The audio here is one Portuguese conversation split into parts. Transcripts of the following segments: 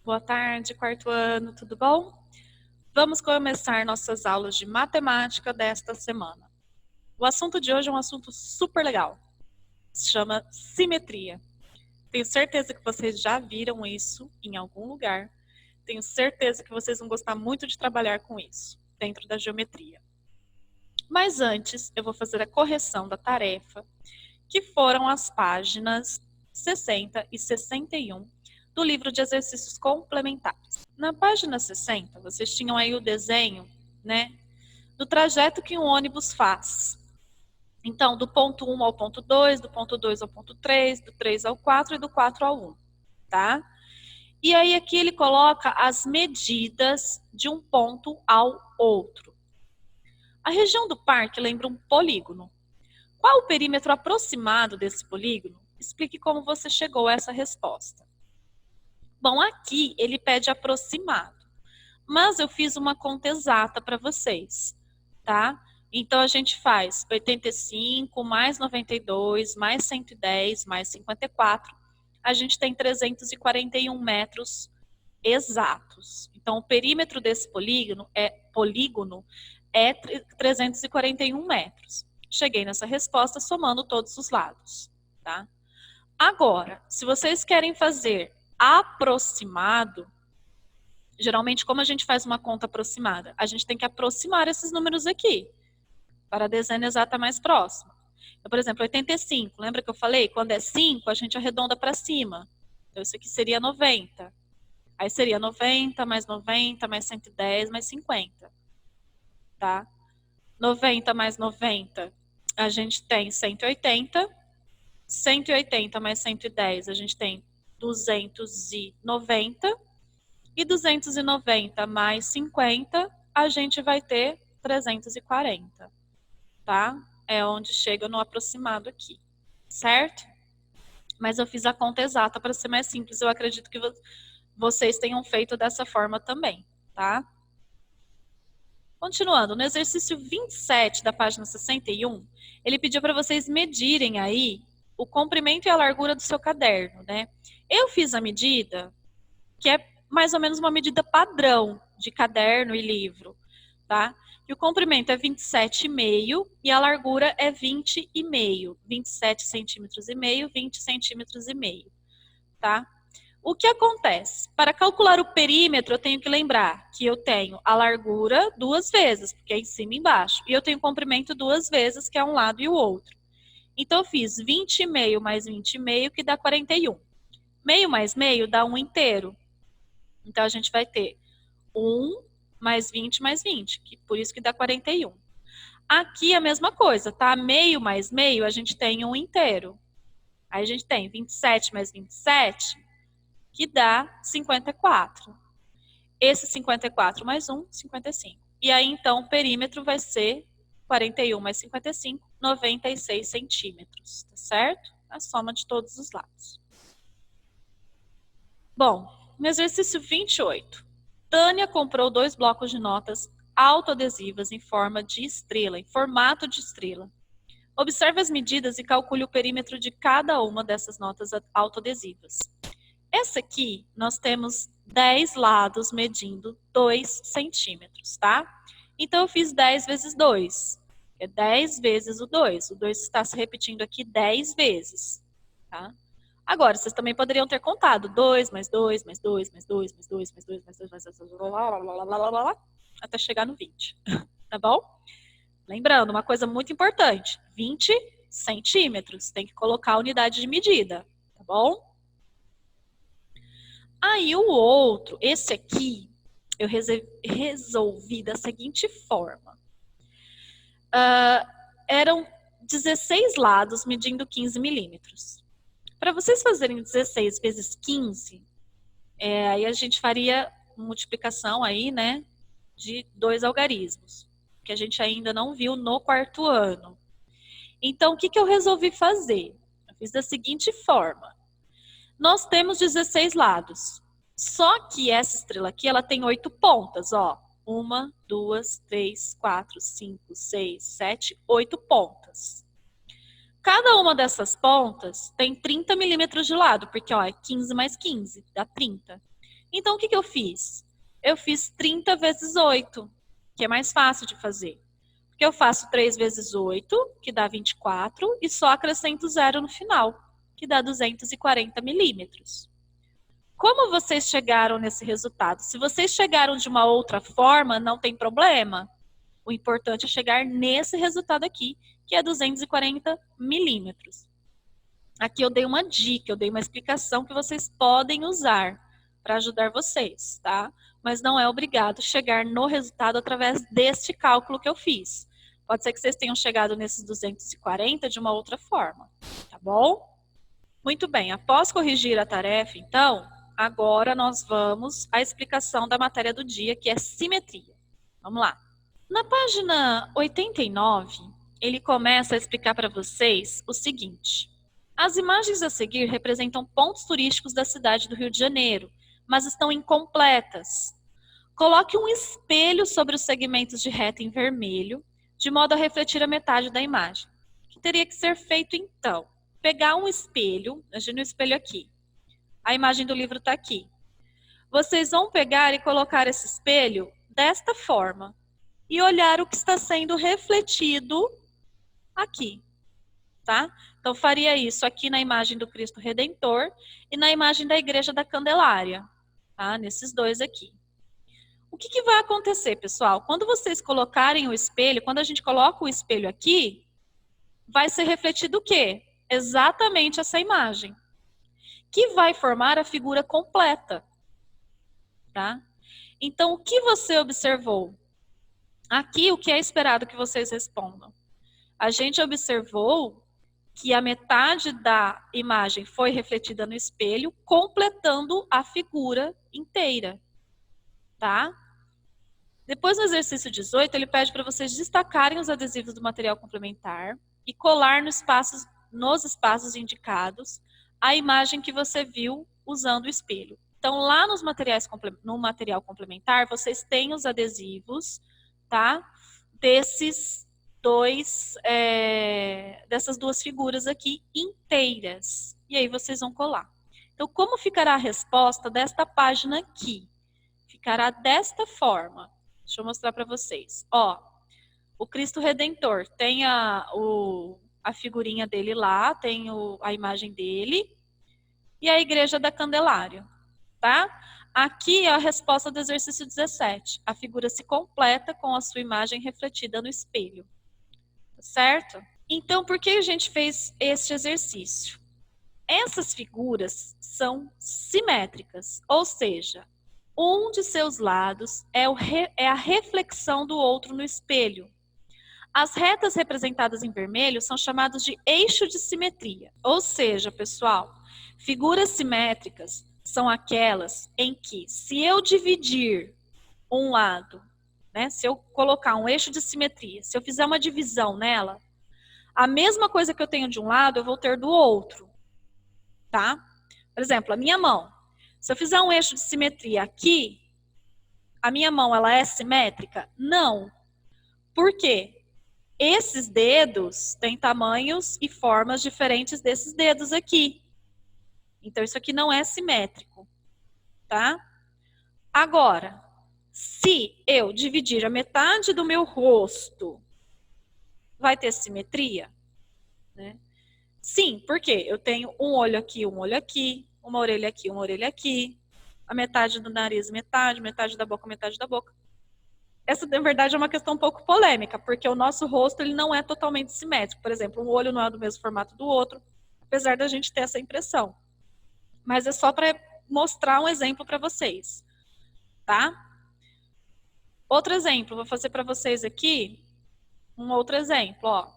Boa tarde, quarto ano, tudo bom? Vamos começar nossas aulas de matemática desta semana. O assunto de hoje é um assunto super legal. Se chama simetria. Tenho certeza que vocês já viram isso em algum lugar. Tenho certeza que vocês vão gostar muito de trabalhar com isso, dentro da geometria. Mas antes, eu vou fazer a correção da tarefa, que foram as páginas 60 e 61 do livro de exercícios complementares. Na página 60, vocês tinham aí o desenho, né, do trajeto que um ônibus faz. Então, do ponto 1 ao ponto 2, do ponto 2 ao ponto 3, do 3 ao 4 e do 4 ao 1, tá? E aí aqui ele coloca as medidas de um ponto ao outro. A região do parque lembra um polígono. Qual o perímetro aproximado desse polígono? Explique como você chegou a essa resposta. Bom, aqui ele pede aproximado, mas eu fiz uma conta exata para vocês, tá? Então a gente faz 85 mais 92 mais 110 mais 54, a gente tem 341 metros exatos. Então o perímetro desse polígono é 341 metros. Cheguei nessa resposta somando todos os lados, tá? Agora, se vocês querem fazer aproximado, geralmente como a gente faz uma conta aproximada? A gente tem que aproximar esses números aqui, para a dezena exata mais próxima. Então, por exemplo, 85, lembra que eu falei? Quando é 5, a gente arredonda para cima. Então, isso aqui seria 90. Aí seria 90 mais 90 mais 110 mais 50, tá? 90 mais 90, a gente tem 180. 180 mais 110, a gente tem 290. E 290 mais 50, a gente vai ter 340, tá? É onde chega no aproximado aqui, certo? Mas eu fiz a conta exata para ser mais simples. Eu acredito que vocês tenham feito dessa forma também, tá? Continuando, no exercício 27 da página 61, ele pediu para vocês medirem aí o comprimento e a largura do seu caderno, né? Eu fiz a medida, que é mais ou menos uma medida padrão de caderno e livro, tá? E o comprimento é 27,5 e a largura é 20,5, 27 centímetros e meio, 20 centímetros e meio, tá? O que acontece? Para calcular o perímetro, eu tenho que lembrar que eu tenho a largura duas vezes, porque é em cima e embaixo, e eu tenho o comprimento duas vezes, que é um lado e o outro. Então, eu fiz 20,5 mais 20,5, que dá 41. Meio mais meio dá 1 inteiro. Então, a gente vai ter 1 mais 20 mais 20, que por isso que dá 41. Aqui a mesma coisa, tá? Meio mais meio, a gente tem 1 inteiro. Aí a gente tem 27 mais 27, que dá 54. Esse 54 mais 1, 55. E aí, então, o perímetro vai ser 41 mais 55, 96 centímetros, tá certo? A soma de todos os lados. Bom, no exercício 28, Tânia comprou 2 blocos de notas autoadesivas em forma de estrela, em formato de estrela. Observe as medidas e calcule o perímetro de cada uma dessas notas autoadesivas. Essa aqui, nós temos 10 lados medindo 2 centímetros, tá? Então, eu fiz 10 vezes 2, é 10 vezes o 2. O 2 está se repetindo aqui 10 vezes, tá? Agora, vocês também poderiam ter contado 2 mais 2, mais 2, mais 2, mais 2, mais 2, mais 2, mais 2, até chegar no 20, tá bom? Lembrando, uma coisa muito importante, 20 centímetros, tem que colocar a unidade de medida, tá bom? Aí o outro, esse aqui, eu resolvi da seguinte forma. Eram 16 lados medindo 15 milímetros. Para vocês fazerem 16 vezes 15, aí a gente faria multiplicação aí, né, de 2 algarismos, que a gente ainda não viu no quarto ano. Então, o que eu resolvi fazer? Eu fiz da seguinte forma. Nós temos 16 lados, só que essa estrela aqui, ela tem 8 pontas, ó. 1, 2, 3, 4, 5, 6, 7, 8 pontas. Cada uma dessas pontas tem 30 milímetros de lado, porque ó, é 15 mais 15, dá 30. Então, o que eu fiz? Eu fiz 30 vezes 8, que é mais fácil de fazer. Porque eu faço 3 vezes 8, que dá 24, e só acrescento 0 no final, que dá 240 milímetros. Como vocês chegaram nesse resultado? Se vocês chegaram de uma outra forma, não tem problema. O importante é chegar nesse resultado aqui, que é 240 milímetros. Aqui eu dei uma dica, eu dei uma explicação que vocês podem usar para ajudar vocês, tá? Mas não é obrigado chegar no resultado através deste cálculo que eu fiz. Pode ser que vocês tenham chegado nesses 240 de uma outra forma, tá bom? Muito bem, após corrigir a tarefa, então, agora nós vamos à explicação da matéria do dia, que é simetria. Vamos lá. Na página 89, ele começa a explicar para vocês o seguinte. As imagens a seguir representam pontos turísticos da cidade do Rio de Janeiro, mas estão incompletas. Coloque um espelho sobre os segmentos de reta em vermelho, de modo a refletir a metade da imagem. O que teria que ser feito então? Pegar um espelho, imagina o espelho aqui. A imagem do livro está aqui. Vocês vão pegar e colocar esse espelho desta forma e olhar o que está sendo refletido aqui, tá? Então, faria isso aqui na imagem do Cristo Redentor e na imagem da Igreja da Candelária, tá? Nesses dois aqui. O que vai acontecer, pessoal? Quando vocês colocarem o espelho, quando a gente coloca o espelho aqui, vai ser refletido o quê? Exatamente essa imagem, que vai formar a figura completa, tá? Então, o que você observou? Aqui, o que é esperado que vocês respondam? A gente observou que a metade da imagem foi refletida no espelho, completando a figura inteira, tá? Depois, no exercício 18, ele pede para vocês destacarem os adesivos do material complementar e colar nos espaços indicados a imagem que você viu usando o espelho. Então, lá no material complementar, vocês têm os adesivos, tá? Dessas duas figuras aqui inteiras. E aí vocês vão colar. Então, como ficará a resposta desta página aqui? Ficará desta forma. Deixa eu mostrar para vocês. Ó, o Cristo Redentor tem a figurinha dele lá, tem a imagem dele. E a Igreja da Candelária, tá? Aqui é a resposta do exercício 17. A figura se completa com a sua imagem refletida no espelho. Certo? Então, por que a gente fez este exercício? Essas figuras são simétricas, ou seja, um de seus lados é a reflexão do outro no espelho. As retas representadas em vermelho são chamadas de eixo de simetria. Ou seja, pessoal, figuras simétricas são aquelas em que, se eu dividir um lado, né, se eu colocar um eixo de simetria, se eu fizer uma divisão nela, a mesma coisa que eu tenho de um lado, eu vou ter do outro, tá? Por exemplo, a minha mão. Se eu fizer um eixo de simetria aqui, a minha mão, ela é simétrica? Não. Por quê? Esses dedos têm tamanhos e formas diferentes desses dedos aqui. Então, isso aqui não é simétrico, tá? Agora, se eu dividir a metade do meu rosto, vai ter simetria? Né? Sim, porque eu tenho um olho aqui, uma orelha aqui, uma orelha aqui, a metade do nariz, metade da boca, metade da boca. Essa, na verdade, é uma questão um pouco polêmica, porque o nosso rosto ele não é totalmente simétrico. Por exemplo, um olho não é do mesmo formato do outro, apesar da gente ter essa impressão. Mas é só para mostrar um exemplo para vocês, tá? Outro exemplo, vou fazer para vocês aqui um outro exemplo, ó.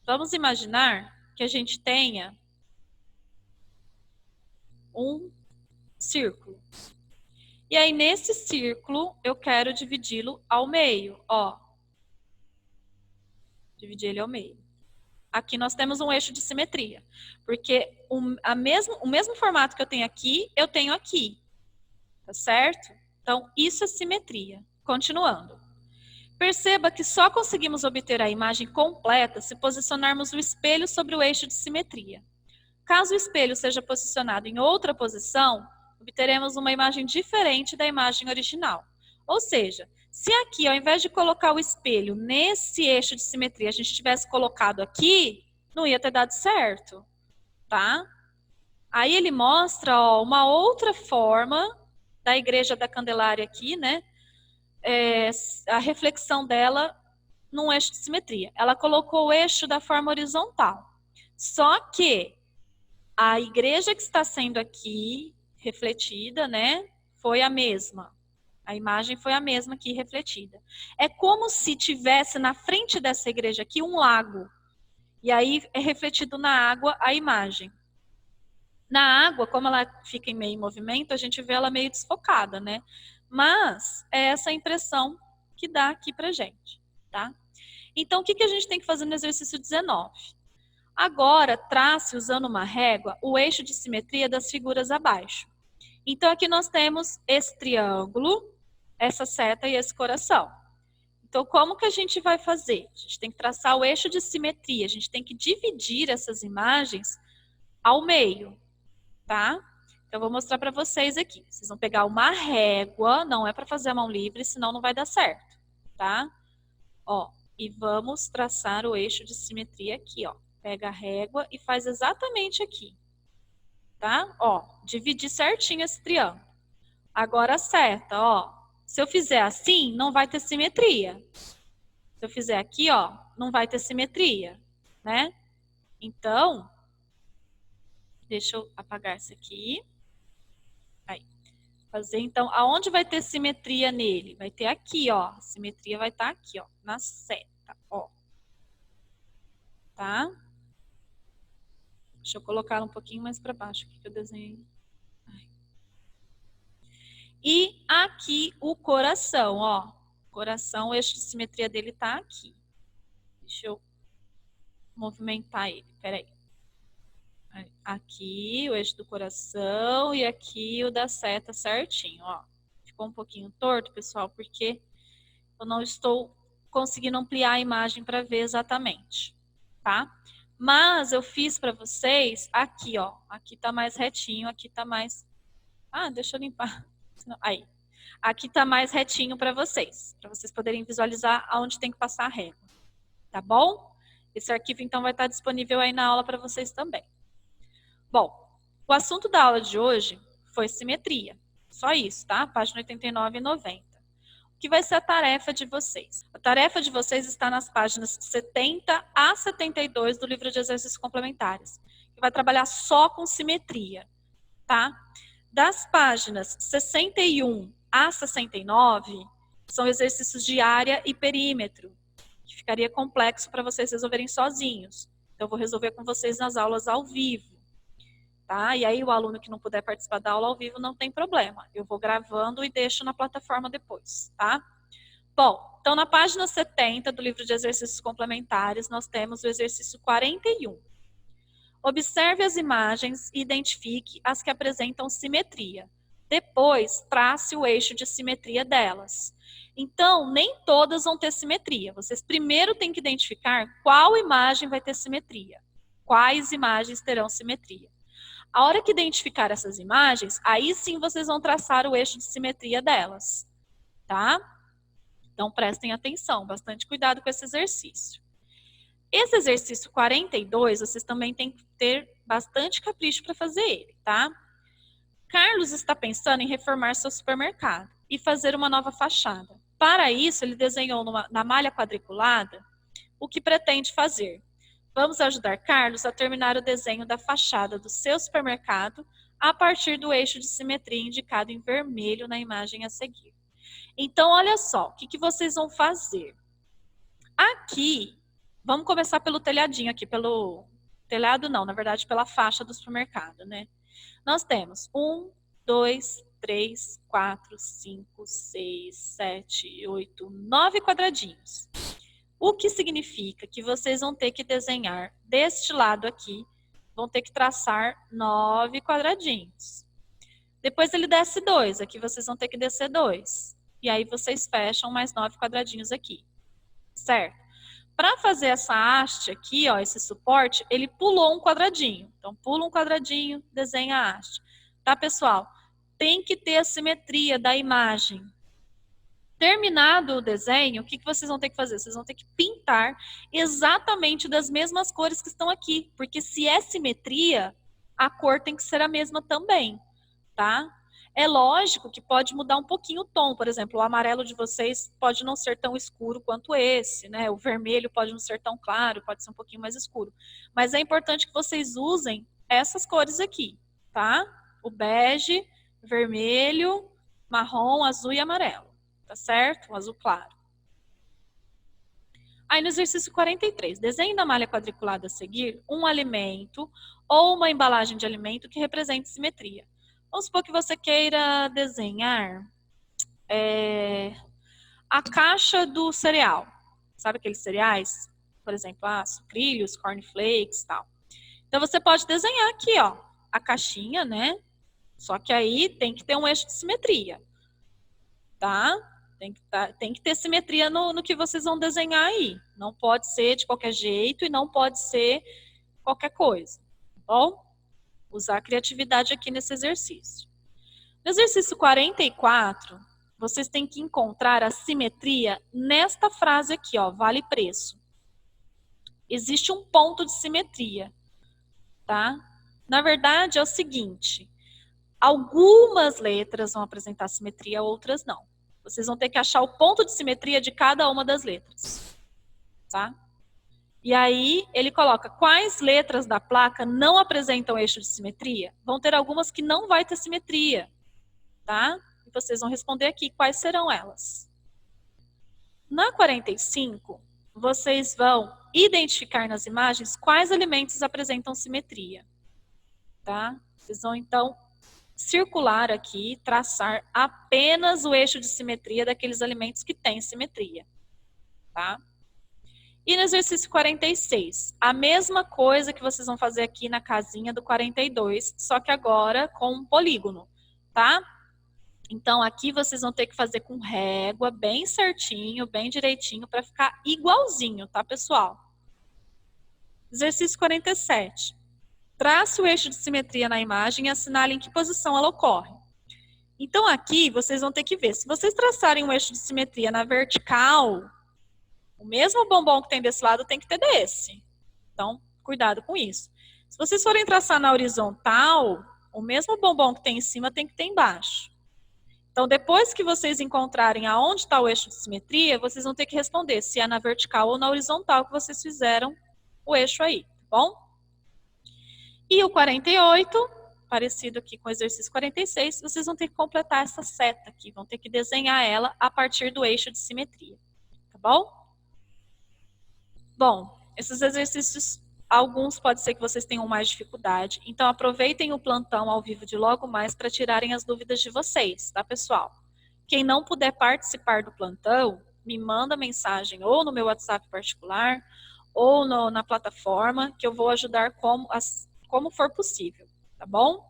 Vamos imaginar que a gente tenha um círculo. E aí, nesse círculo, eu quero dividi-lo ao meio, ó. Dividir ele ao meio. Aqui nós temos um eixo de simetria, porque o mesmo formato que eu tenho aqui, tá certo? Então, isso é simetria. Continuando. Perceba que só conseguimos obter a imagem completa se posicionarmos o espelho sobre o eixo de simetria. Caso o espelho seja posicionado em outra posição, obteremos uma imagem diferente da imagem original. Ou seja, se aqui, ao invés de colocar o espelho nesse eixo de simetria, a gente tivesse colocado aqui, não ia ter dado certo, tá? Aí ele mostra, ó, uma outra forma da Igreja da Candelária aqui, né? A reflexão dela num eixo de simetria. Ela colocou o eixo da forma horizontal. Só que a igreja que está sendo aqui refletida, né, foi a mesma. A imagem foi a mesma aqui refletida. É como se tivesse na frente dessa igreja aqui um lago. E aí é refletido na água a imagem. Na água, como ela fica em meio movimento, a gente vê ela meio desfocada, né? Mas é essa a impressão que dá aqui pra gente, tá? Então, o que a gente tem que fazer no exercício 19? Agora, trace, usando uma régua, o eixo de simetria das figuras abaixo. Então, aqui nós temos esse triângulo, essa seta e esse coração. Então, como que a gente vai fazer? A gente tem que traçar o eixo de simetria, a gente tem que dividir essas imagens ao meio, tá? Então, eu vou mostrar para vocês aqui. Vocês vão pegar uma régua, não é para fazer a mão livre, senão não vai dar certo, tá? Ó, e vamos traçar o eixo de simetria aqui, ó. Pega a régua e faz exatamente aqui, tá? Ó, dividir certinho esse triângulo. Agora acerta, ó. Se eu fizer assim, não vai ter simetria. Se eu fizer aqui, ó, não vai ter simetria, né? Então, deixa eu apagar isso aqui. Aí. Fazer, então, aonde vai ter simetria nele? Vai ter aqui, ó. A simetria vai estar aqui, ó, na seta, ó. Tá? Deixa eu colocar um pouquinho mais para baixo aqui que eu desenhei. E aqui o coração, ó. Coração, o eixo de simetria dele tá aqui. Deixa eu movimentar ele, peraí. Aqui o eixo do coração e aqui o da seta certinho, ó. Ficou um pouquinho torto, pessoal, porque eu não estou conseguindo ampliar a imagem para ver exatamente, tá? Mas eu fiz para vocês aqui, ó. Aqui tá mais retinho, aqui tá mais... Ah, deixa eu limpar. Aí. Aqui tá mais retinho para vocês poderem visualizar aonde tem que passar a régua. Tá bom? Esse arquivo, então, vai estar disponível aí na aula para vocês também. Bom, o assunto da aula de hoje foi simetria. Só isso, tá? Página 89 e 90. O que vai ser a tarefa de vocês? A tarefa de vocês está nas páginas 70 a 72 do livro de exercícios complementares, que vai trabalhar só com simetria, tá? Das páginas 61 a 69, são exercícios de área e perímetro, que ficaria complexo para vocês resolverem sozinhos. Então, eu vou resolver com vocês nas aulas ao vivo, tá? E aí, o aluno que não puder participar da aula ao vivo, não tem problema. Eu vou gravando e deixo na plataforma depois, tá? Bom, então, na página 70 do livro de exercícios complementares, nós temos o exercício 41. Observe as imagens e identifique as que apresentam simetria. Depois, trace o eixo de simetria delas. Então, nem todas vão ter simetria. Vocês primeiro têm que identificar qual imagem vai ter simetria. Quais imagens terão simetria. A hora que identificar essas imagens, aí sim vocês vão traçar o eixo de simetria delas. Tá? Então, prestem atenção, bastante cuidado com esse exercício. Esse exercício 42, vocês também têm que ter bastante capricho para fazer ele, tá? Carlos está pensando em reformar seu supermercado e fazer uma nova fachada. Para isso, ele desenhou na malha quadriculada o que pretende fazer. Vamos ajudar Carlos a terminar o desenho da fachada do seu supermercado a partir do eixo de simetria indicado em vermelho na imagem a seguir. Então, olha só, o que vocês vão fazer? Aqui, vamos começar pelo telhadinho aqui, pelo telhado não, na verdade pela faixa do supermercado, né? Nós temos 1, 2, 3, 4, 5, 6, 7, 8, 9 quadradinhos. O que significa que vocês vão ter que desenhar deste lado aqui, vão ter que traçar 9 quadradinhos. Depois ele desce 2, aqui vocês vão ter que descer 2. E aí vocês fecham mais 9 quadradinhos aqui, certo? Para fazer essa haste aqui, ó, esse suporte, ele pulou um quadradinho. Então, pula um quadradinho, desenha a haste. Tá, pessoal? tem que ter a simetria da imagem. Terminado o desenho, o que vocês vão ter que fazer? Vocês vão ter que pintar exatamente das mesmas cores que estão aqui, porque se é simetria, a cor tem que ser a mesma também, tá? É lógico que pode mudar um pouquinho o tom, por exemplo, o amarelo de vocês pode não ser tão escuro quanto esse, né? O vermelho pode não ser tão claro, pode ser um pouquinho mais escuro. Mas é importante que vocês usem essas cores aqui, tá? O bege, vermelho, marrom, azul e amarelo. Tá certo? O azul claro. Aí no exercício 43, desenhe na malha quadriculada a seguir um alimento ou uma embalagem de alimento que represente simetria. Vamos supor que você queira desenhar a caixa do cereal. Sabe aqueles cereais? Por exemplo, sucrilhos, cornflakes e tal. Então você pode desenhar aqui, ó, a caixinha, né? Só que aí tem que ter um eixo de simetria. Tá? Tem que ter simetria no que vocês vão desenhar aí. Não pode ser de qualquer jeito e não pode ser qualquer coisa. Tá bom? Usar a criatividade aqui nesse exercício. No exercício 44, vocês têm que encontrar a simetria nesta frase aqui, ó, vale preço. Existe um ponto de simetria, tá? Na verdade, é o seguinte, algumas letras vão apresentar simetria, outras não. Vocês vão ter que achar o ponto de simetria de cada uma das letras, tá? E aí, ele coloca quais letras da placa não apresentam eixo de simetria. Vão ter algumas que não vai ter simetria, tá? E vocês vão responder aqui quais serão elas. Na 45, vocês vão identificar nas imagens quais alimentos apresentam simetria, tá? Vocês vão, então, circular aqui, traçar apenas o eixo de simetria daqueles alimentos que têm simetria, tá? E no exercício 46, a mesma coisa que vocês vão fazer aqui na casinha do 42, só que agora com um polígono, tá? Então aqui vocês vão ter que fazer com régua, bem certinho, bem direitinho, para ficar igualzinho, tá, pessoal? Exercício 47. Trace o eixo de simetria na imagem e assinale em que posição ela ocorre. Então aqui vocês vão ter que ver, se vocês traçarem um eixo de simetria na vertical, o mesmo bombom que tem desse lado tem que ter desse. Então, cuidado com isso. Se vocês forem traçar na horizontal, o mesmo bombom que tem em cima tem que ter embaixo. Então, depois que vocês encontrarem aonde está o eixo de simetria, vocês vão ter que responder se é na vertical ou na horizontal que vocês fizeram o eixo aí, tá bom? E o 48, parecido aqui com o exercício 46, vocês vão ter que completar essa seta aqui, vão ter que desenhar ela a partir do eixo de simetria, tá bom? Bom, esses exercícios, alguns pode ser que vocês tenham mais dificuldade, então aproveitem o plantão ao vivo de logo mais para tirarem as dúvidas de vocês, tá, pessoal? Quem não puder participar do plantão, me manda mensagem ou no meu WhatsApp particular ou na plataforma, que eu vou ajudar como for possível, tá bom?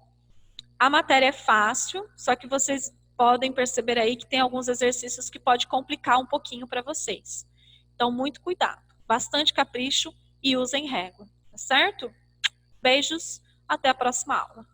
A matéria é fácil, só que vocês podem perceber aí que tem alguns exercícios que pode complicar um pouquinho para vocês. Então, muito cuidado, bastante capricho e usem régua, tá certo? Beijos, até a próxima aula.